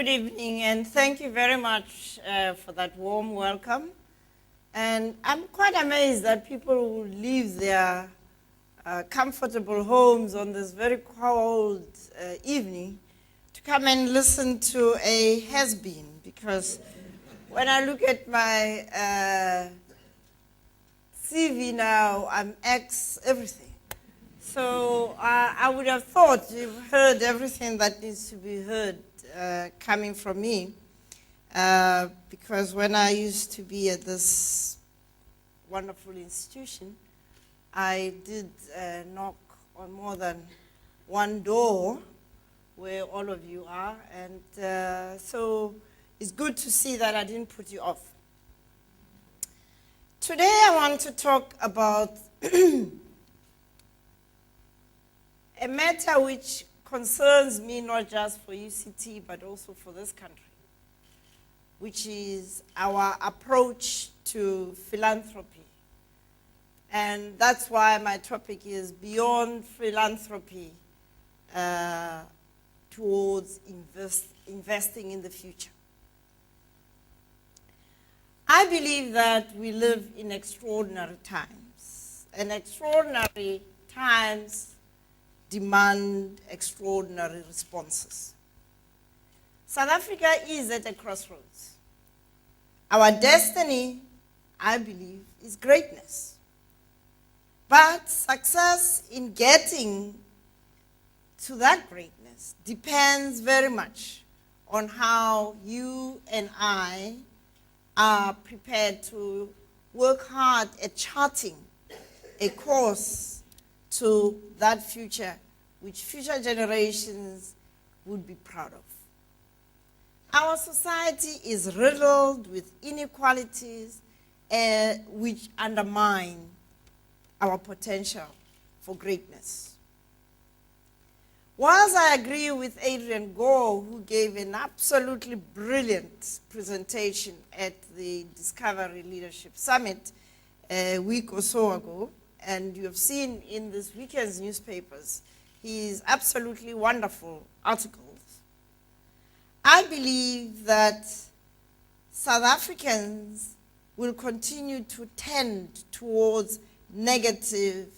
Good evening, and thank you very much for that warm welcome. And I'm quite amazed that people will leave their comfortable homes on this very cold evening to come and listen to a has-been, because when I look at my CV now, I'm ex-everything. So I would have thought you've heard everything that needs to be heard coming from me, because when I used to be at this wonderful institution, I did knock on more than one door where all of you are, and so it's good to see that I didn't put you off. Today I want to talk about a matter which concerns me not just for UCT but also for this country, which is our approach to philanthropy. And that's why my topic is beyond philanthropy towards investing in the future. I believe that we live in extraordinary times, and extraordinary times demand extraordinary responses. South Africa is at a crossroads. Our destiny, I believe, is greatness. But success in getting to that greatness depends very much on how you and I are prepared to work hard at charting a course to that future which future generations would be proud of. Our society is riddled with inequalities which undermine our potential for greatness. Whilst I agree with Adrian Gore, who gave an absolutely brilliant presentation at the Discovery Leadership Summit a week or so ago, and you have seen in this weekend's newspapers his absolutely wonderful articles, I believe that South Africans will continue to tend towards negative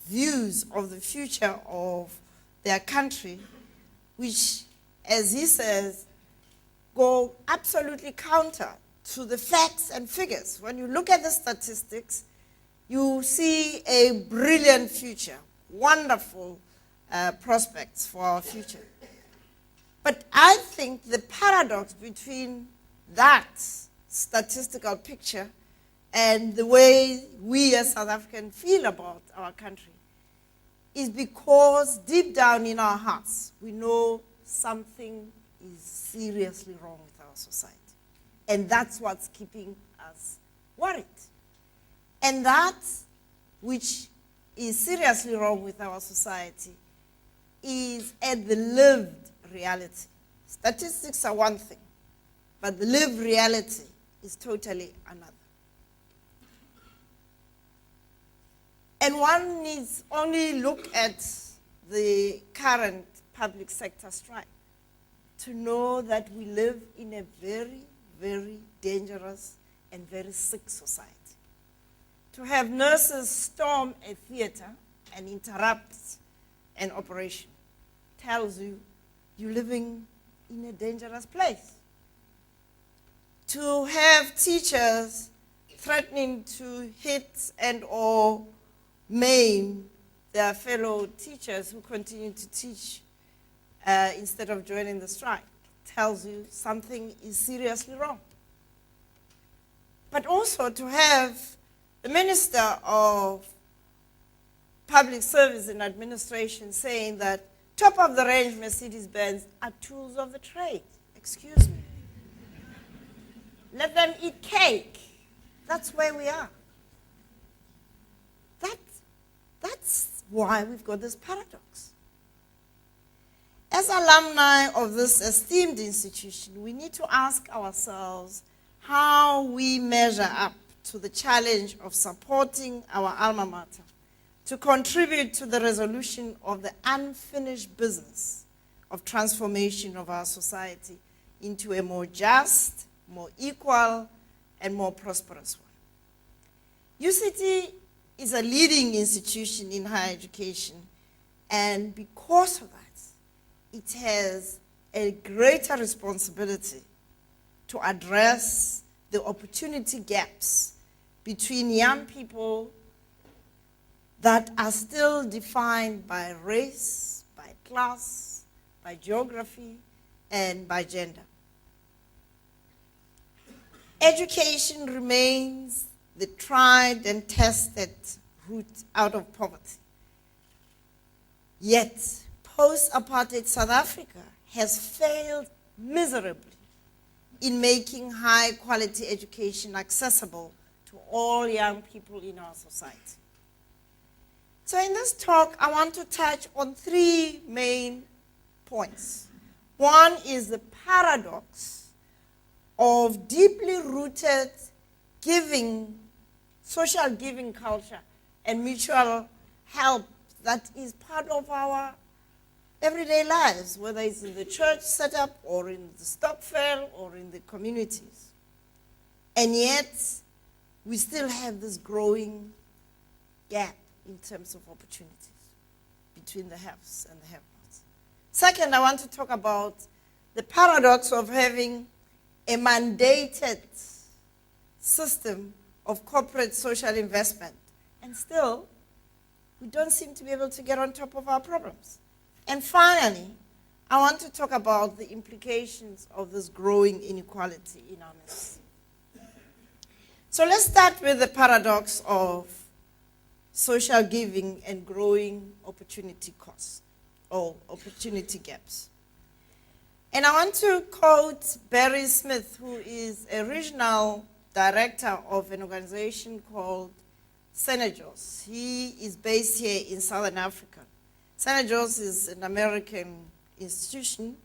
views of the future of their country, which, as he says, go absolutely counter to the facts and figures. When you look at the statistics, you see a brilliant future, wonderful prospects for our future. But I think the paradox between that statistical picture and the way we as South Africans feel about our country is because deep down in our hearts, we know something is seriously wrong with our society. And that's what's keeping us worried. And that which is seriously wrong with our society is at the lived reality. Statistics are one thing, but the lived reality is totally another. And one needs only look at the current public sector strike to know that we live in a very, very dangerous and very sick society. To have nurses storm a theater and interrupt an operation tells you you're living in a dangerous place. To have teachers threatening to hit and or maim their fellow teachers who continue to teach instead of joining the strike tells you something is seriously wrong. But also to have the Minister of Public Service and Administration saying that top-of-the-range Mercedes-Benz are tools of the trade. Excuse me. Let them eat cake. That's where we are. That's why we've got this paradox. As alumni of this esteemed institution, we need to ask ourselves how we measure up to the challenge of supporting our alma mater to contribute to the resolution of the unfinished business of transformation of our society into a more just, more equal, and more prosperous one. UCT is a leading institution in higher education, and because of that, it has a greater responsibility to address the opportunity gaps between young people that are still defined by race, by class, by geography, and by gender. Education remains the tried and tested route out of poverty. Yet, post-apartheid South Africa has failed miserably in making high-quality education accessible to all young people in our society. So in this talk, I want to touch on three main points. One is the paradox of deeply rooted giving, social giving culture and mutual help that is part of our everyday lives, whether it's in the church setup or in the stokvel or in the communities. And yet, we still have this growing gap in terms of opportunities between the haves and the have-nots. Second, I want to talk about the paradox of having a mandated system of corporate social investment, and still, we don't seem to be able to get on top of our problems. And finally, I want to talk about the implications of this growing inequality in our midst. So let's start with the paradox of social giving and growing opportunity costs, or opportunity gaps. And I want to quote Barry Smith, who is a regional director of an organization called Senegos. He is based here in Southern Africa. Senegos is an American institution,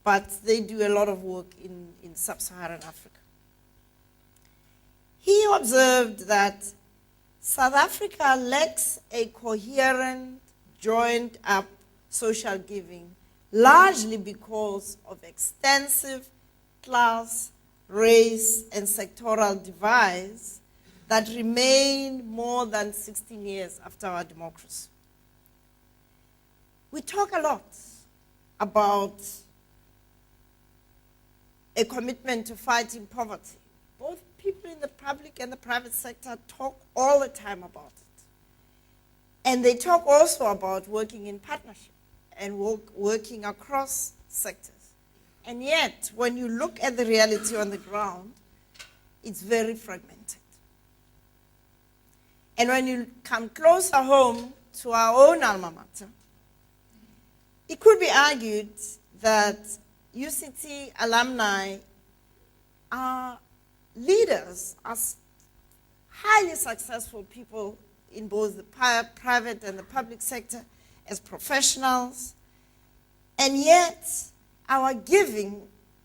but they do a lot of work in sub-Saharan Africa. He observed that South Africa lacks a coherent, joined-up social giving, largely because of extensive class, race, and sectoral divides that remain more than 16 years after our democracy. We talk a lot about a commitment to fighting poverty. Both people in the public and the private sector talk all the time about it. And they talk also about working in partnership and working across sectors. And yet, when you look at the reality on the ground, it's very fragmented. And when you come closer home to our own alma mater, it could be argued that UCT alumni are leaders, are highly successful people in both the private and the public sector as professionals, and yet our giving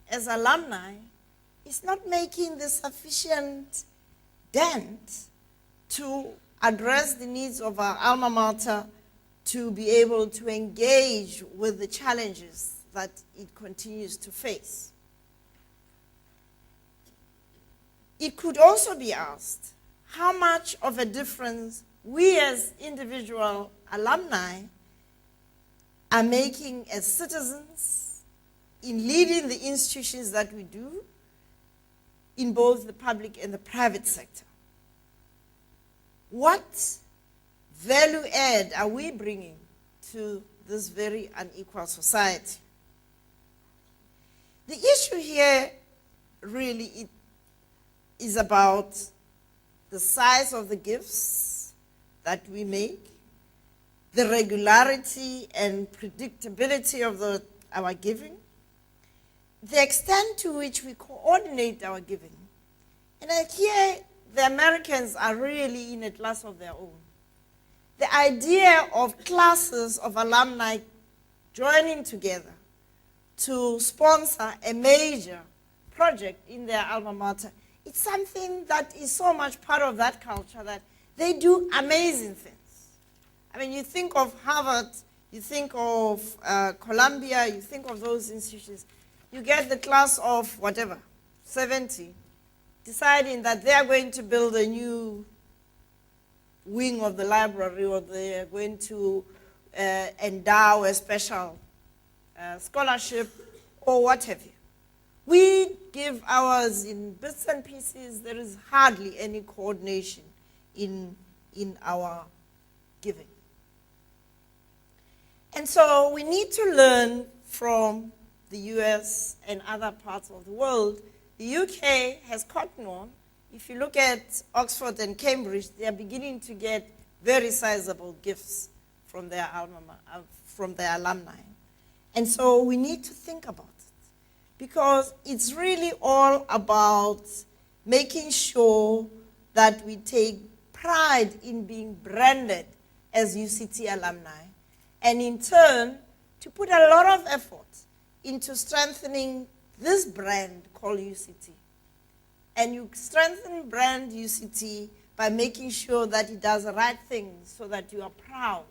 as alumni is not making the sufficient dent to address the needs of our alma mater to be able to engage with the challenges that it continues to face. It could also be asked how much of a difference we as individual alumni are making as citizens in leading the institutions that we do in both the public and the private sector. What value add are we bringing to this very unequal society? The issue here really is about the size of the gifts that we make, the regularity and predictability of our giving, the extent to which we coordinate our giving. And here, the Americans are really in a class of their own. The idea of classes of alumni joining together to sponsor a major project in their alma mater, it's something that is so much part of that culture that they do amazing things. I mean, you think of Harvard you think of Columbia, you think of those institutions, you get the class of whatever, 70, deciding that they are going to build a new wing of the library, or they are going to endow a special scholarship, or what have you. We give ours in bits and pieces. There is hardly any coordination in our giving. And so we need to learn from the US and other parts of the world. The UK has cotton on. If you look at Oxford and Cambridge, they are beginning to get very sizable gifts from their alumni. And so we need to think about it, because it's really all about making sure that we take pride in being branded as UCT alumni, and in turn, to put a lot of effort into strengthening this brand called UCT. And you strengthen brand UCT by making sure that it does the right things, so that you are proud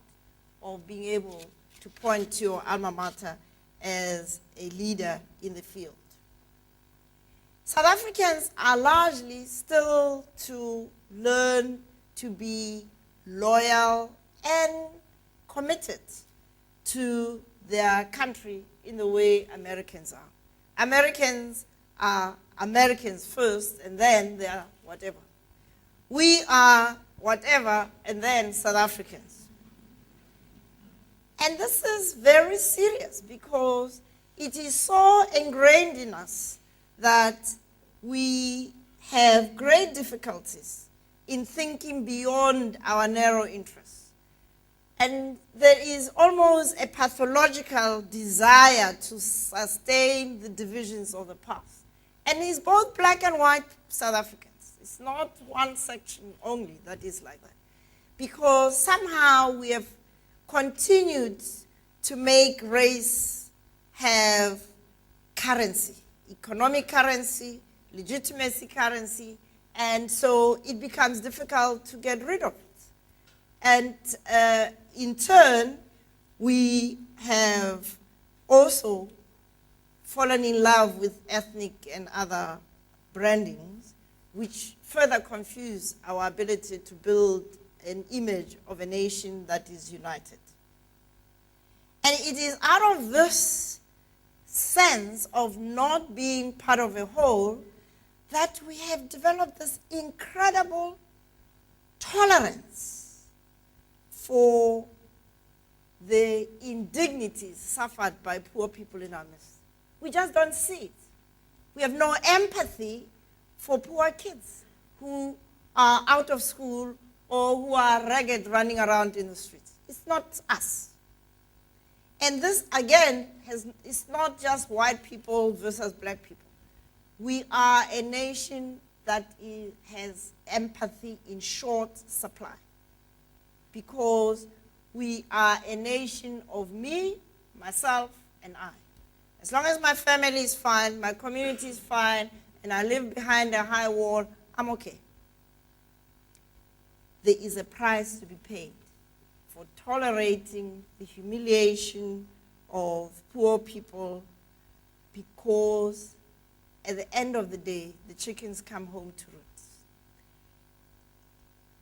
of being able to point to your alma mater as a leader in the field. South Africans are largely still to learn to be loyal and committed to their country in the way Americans are. Americans are Americans first, and then they are whatever. We are whatever, and then South Africans. And this is very serious, because it is so ingrained in us that we have great difficulties in thinking beyond our narrow interests. And there is almost a pathological desire to sustain the divisions of the past. And it's both black and white South Africans. It's not one section only that is like that. Because somehow we have continued to make race have currency, economic currency, legitimacy currency, and so it becomes difficult to get rid of it. And in turn, we have also fallen in love with ethnic and other brandings, which further confuse our ability to build an image of a nation that is united. And it is out of this sense of not being part of a whole that we have developed this incredible tolerance for the indignities suffered by poor people in our midst. We just don't see it. We have no empathy for poor kids who are out of school or who are ragged running around in the streets. It's not us. And this, again, is not just white people versus black people. We are a nation that has empathy in short supply, because we are a nation of me, myself, and I. As long as my family is fine, my community is fine, and I live behind a high wall, I'm okay. There is a price to be paid for tolerating the humiliation of poor people, because at the end of the day, the chickens come home to roost.